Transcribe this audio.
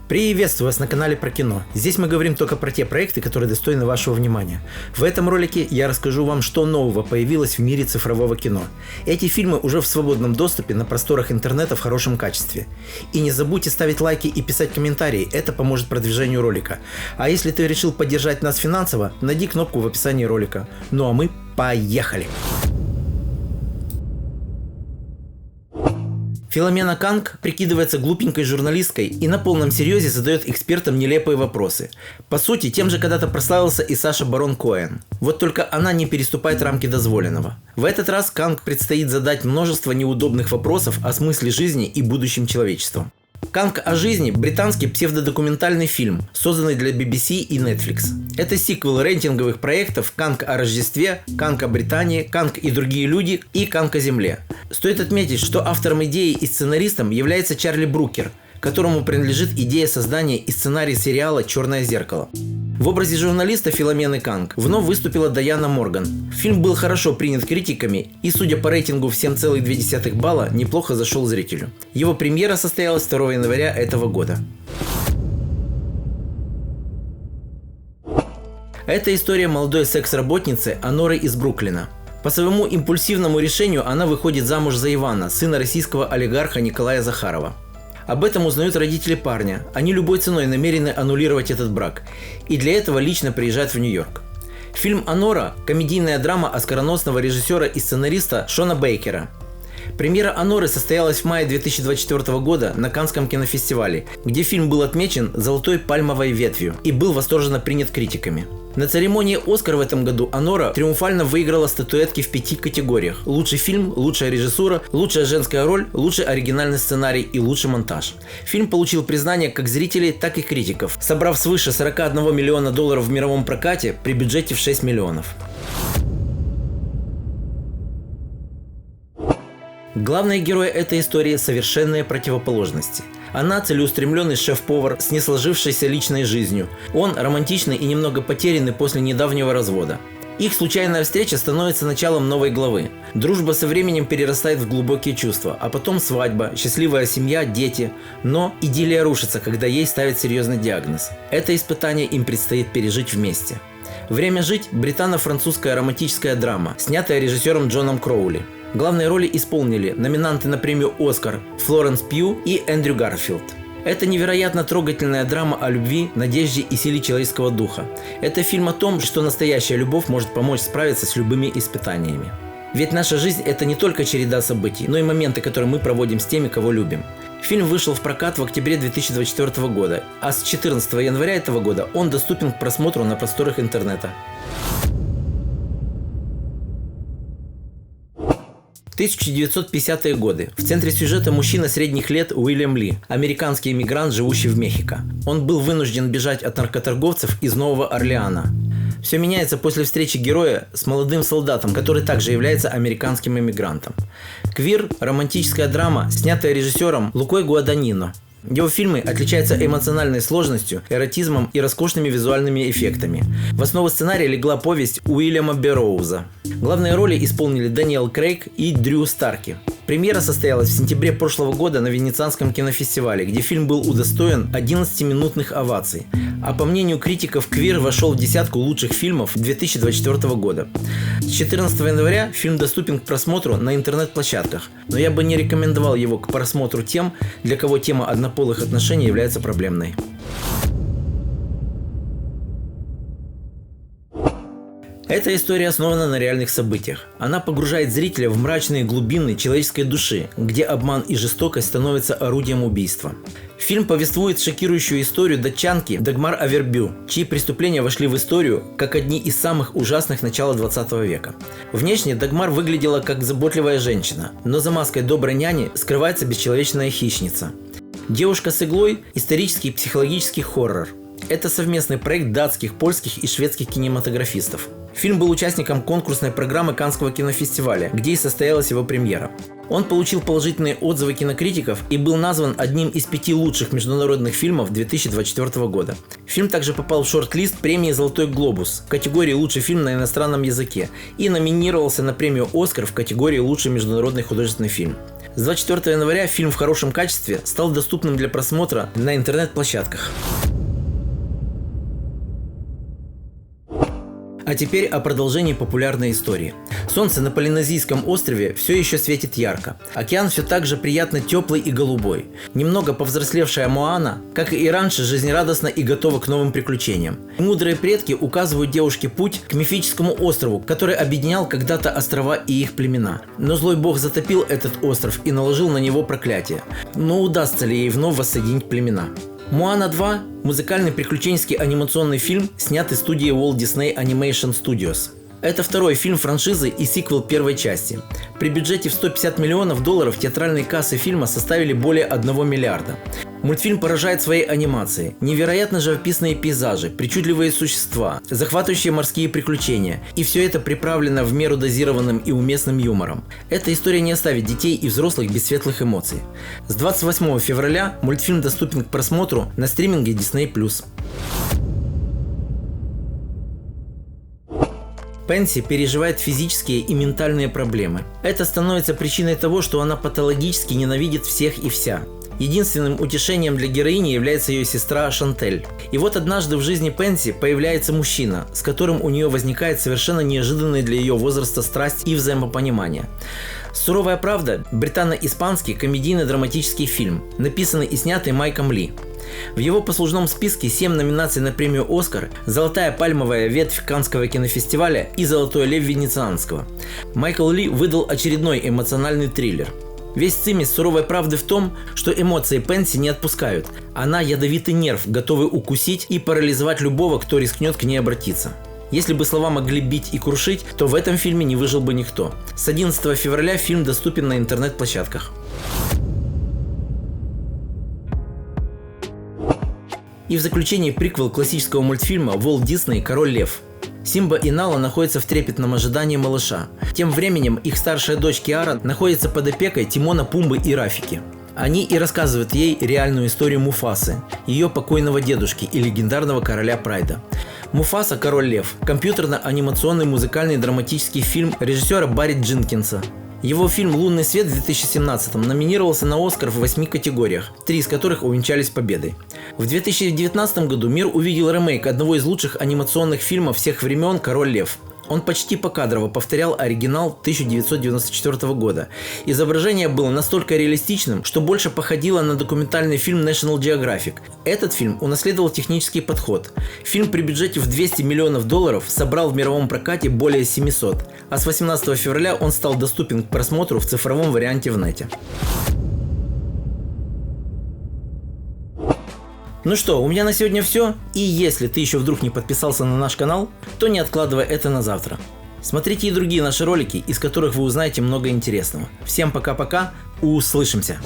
Приветствую вас на канале про кино. Здесь мы говорим только про те проекты, которые достойны вашего внимания. В этом ролике я расскажу вам, что нового появилось в мире цифрового кино. Эти фильмы уже в свободном доступе на просторах интернета в хорошем качестве. И не забудьте ставить лайки и писать комментарии, это поможет продвижению ролика. А если ты решил поддержать нас финансово, найди кнопку в описании ролика. Ну а мы поехали! Филомена Канг прикидывается глупенькой журналисткой и на полном серьезе задает экспертам нелепые вопросы. По сути, тем же когда-то прославился и Саша Барон Коэн. Вот только она не переступает рамки дозволенного. В этот раз Канг предстоит задать множество неудобных вопросов о смысле жизни и будущем человечества. «Канг о жизни» – британский псевдодокументальный фильм, созданный для BBC и Netflix. Это сиквел рейтинговых проектов «Канг о Рождестве», «Канг о Британии», «Канг и другие люди» и «Канг о Земле». Стоит отметить, что автором идеи и сценаристом является Чарли Брукер, которому принадлежит идея создания и сценарий сериала «Черное зеркало». В образе журналиста Филомены Канг вновь выступила Дайана Морган. Фильм был хорошо принят критиками и, судя по рейтингу в 7,2 балла, неплохо зашел зрителю. Его премьера состоялась 2 января этого года. Это история молодой секс-работницы Аноры из Бруклина. По своему импульсивному решению она выходит замуж за Ивана, сына российского олигарха Николая Захарова. Об этом узнают родители парня. Они любой ценой намерены аннулировать этот брак. И для этого лично приезжают в Нью-Йорк. Фильм «Анора» – комедийная драма оскароносного режиссера и сценариста Шона Бейкера. Премьера «Аноры» состоялась в мае 2024 года на Каннском кинофестивале, где фильм был отмечен золотой пальмовой ветвью и был восторженно принят критиками. На церемонии «Оскар» в этом году «Анора» триумфально выиграла статуэтки в 5 категориях: лучший фильм, лучшая режиссура, лучшая женская роль, лучший оригинальный сценарий и лучший монтаж. Фильм получил признание как зрителей, так и критиков, собрав свыше $41 миллиона в мировом прокате при бюджете в 6 миллионов. Главные герои этой истории – совершенные противоположности. Она – целеустремленный шеф-повар с несложившейся личной жизнью. Он – романтичный и немного потерянный после недавнего развода. Их случайная встреча становится началом новой главы. Дружба со временем перерастает в глубокие чувства, а потом свадьба, счастливая семья, дети. Но идиллия рушится, когда ей ставят серьезный диагноз. Это испытание им предстоит пережить вместе. «Время жить» – британо-французская романтическая драма, снятая режиссером Джоном Кроули. Главные роли исполнили номинанты на премию «Оскар» Флоренс Пью и Эндрю Гарфилд. Это невероятно трогательная драма о любви, надежде и силе человеческого духа. Это фильм о том, что настоящая любовь может помочь справиться с любыми испытаниями. Ведь наша жизнь – это не только череда событий, но и моменты, которые мы проводим с теми, кого любим. Фильм вышел в прокат в октябре 2024 года, а с 14 января этого года он доступен к просмотру на просторах интернета. 1950-е годы. В центре сюжета мужчина средних лет Уильям Ли, американский иммигрант, живущий в Мехико. Он был вынужден бежать от наркоторговцев из Нового Орлеана. Все меняется после встречи героя с молодым солдатом, который также является американским иммигрантом. «Квир» – романтическая драма, снятая режиссером Лукой Гуаданино. Его фильмы отличаются эмоциональной сложностью, эротизмом и роскошными визуальными эффектами. В основу сценария легла повесть Уильяма Берроуза. Главные роли исполнили Дэниел Крейг и Дрю Старки. Премьера состоялась в сентябре прошлого года на Венецианском кинофестивале, где фильм был удостоен 11-минутных оваций. А по мнению критиков, «Квир» вошел в десятку лучших фильмов 2024 года. С 14 января фильм доступен к просмотру на интернет-площадках, но я бы не рекомендовал его к просмотру тем, для кого тема однополых отношений является проблемной. Эта история основана на реальных событиях. Она погружает зрителя в мрачные глубины человеческой души, где обман и жестокость становятся орудием убийства. Фильм повествует шокирующую историю датчанки Дагмар Авербю, чьи преступления вошли в историю как одни из самых ужасных начала 20 века. Внешне Дагмар выглядела как заботливая женщина, но за маской доброй няни скрывается бесчеловечная хищница. «Девушка с иглой» – исторический и психологический хоррор. Это совместный проект датских, польских и шведских кинематографистов. Фильм был участником конкурсной программы Каннского кинофестиваля, где и состоялась его премьера. Он получил положительные отзывы кинокритиков и был назван одним из 5 лучших международных фильмов 2024 года. Фильм также попал в шорт-лист премии «Золотой глобус» в категории «Лучший фильм на иностранном языке» и номинировался на премию «Оскар» в категории «Лучший международный художественный фильм». С 24 января фильм в хорошем качестве стал доступным для просмотра на интернет-площадках. А теперь о продолжении популярной истории. Солнце на Полинезийском острове все еще светит ярко. Океан все так же приятно теплый и голубой. Немного повзрослевшая Моана, как и раньше, жизнерадостна и готова к новым приключениям. Мудрые предки указывают девушке путь к мифическому острову, который объединял когда-то острова и их племена. Но злой бог затопил этот остров и наложил на него проклятие. Но удастся ли ей вновь воссоединить племена? «Моана 2» – музыкальный приключенческий анимационный фильм, снятый студией Walt Disney Animation Studios. Это второй фильм франшизы и сиквел первой части. При бюджете в $150 миллионов театральные кассы фильма составили более 1 миллиарда. Мультфильм поражает своей анимацией. Невероятно живописные пейзажи, причудливые существа, захватывающие морские приключения. И все это приправлено в меру дозированным и уместным юмором. Эта история не оставит детей и взрослых без светлых эмоций. С 28 февраля мультфильм доступен к просмотру на стриминге Disney+. Пенси переживает физические и ментальные проблемы. Это становится причиной того, что она патологически ненавидит всех и вся. Единственным утешением для героини является ее сестра Шантель. И вот однажды в жизни Пенси появляется мужчина, с которым у нее возникает совершенно неожиданная для ее возраста страсть и взаимопонимание. «Суровая правда» – британо-испанский комедийно-драматический фильм, написанный и снятый Майком Ли. В его послужном списке 7 номинаций на премию «Оскар», «Золотая пальмовая ветвь» Каннского кинофестиваля и «Золотой лев» Венецианского. Майкл Ли выдал очередной эмоциональный триллер. Весь цимис «Суровой правды» в том, что эмоции Пенси не отпускают. Она ядовитый нерв, готовый укусить и парализовать любого, кто рискнет к ней обратиться. Если бы слова могли бить и крушить, то в этом фильме не выжил бы никто. С 11 февраля фильм доступен на интернет-площадках. И в заключение приквел классического мультфильма «Walt Disney. Король лев». Симба и Нала находятся в трепетном ожидании малыша. Тем временем их старшая дочь Киара находится под опекой Тимона, Пумбы и Рафики. Они и рассказывают ей реальную историю Муфасы, ее покойного дедушки и легендарного короля Прайда. «Муфаса. Король лев» – компьютерно-анимационный музыкальный драматический фильм режиссера Барри Дженкинса. Его фильм «Лунный свет» в 2017 номинировался на «Оскар» в 8 категориях, 3 из которых увенчались победой. В 2019 году мир увидел ремейк одного из лучших анимационных фильмов всех времен «Король лев». Он почти покадрово повторял оригинал 1994 года. Изображение было настолько реалистичным, что больше походило на документальный фильм National Geographic. Этот фильм унаследовал технический подход. Фильм при бюджете в $200 миллионов собрал в мировом прокате более 700, а с 18 февраля он стал доступен к просмотру в цифровом варианте в нете. Ну что, у меня на сегодня все. И если ты еще вдруг не подписался на наш канал, то не откладывай это на завтра. Смотрите и другие наши ролики, из которых вы узнаете много интересного. Всем пока-пока, услышимся!